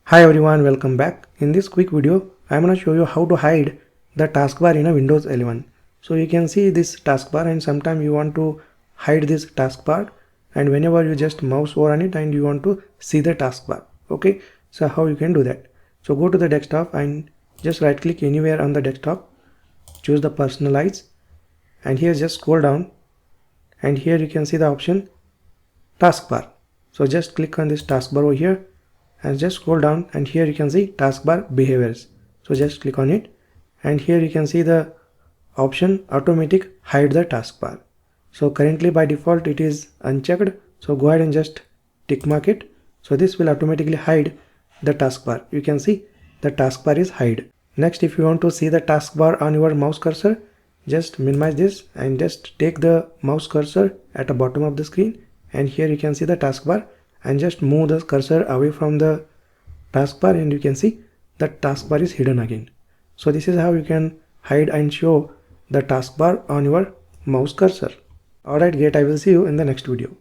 Hi everyone, welcome back. In this quick video, I'm going to show you how to hide the taskbar in a Windows 11. So you can see this taskbar and sometimes you want to hide this taskbar, and whenever you just mouse over on it and you want to see the taskbar. Okay, so how you can do that? So go to the desktop and just right click anywhere on the desktop, choose the personalize, and here just scroll down, and here you can see the option taskbar. So just click on this taskbar over here and just scroll down, and here you can see taskbar behaviors. So just click on it, and here you can see the option automatic hide the taskbar. So currently by default it is unchecked, so go ahead and just tick mark it. So this will automatically hide the taskbar. You can see the taskbar is hide. Next, if you want to see the taskbar on your mouse cursor, just minimize this and just take the mouse cursor at the bottom of the screen, and here you can see the taskbar, and just move the cursor away from the taskbar and you can see the taskbar is hidden again. So this is how you can hide and show the taskbar on your mouse cursor. Alright, great. I will see you in the next video.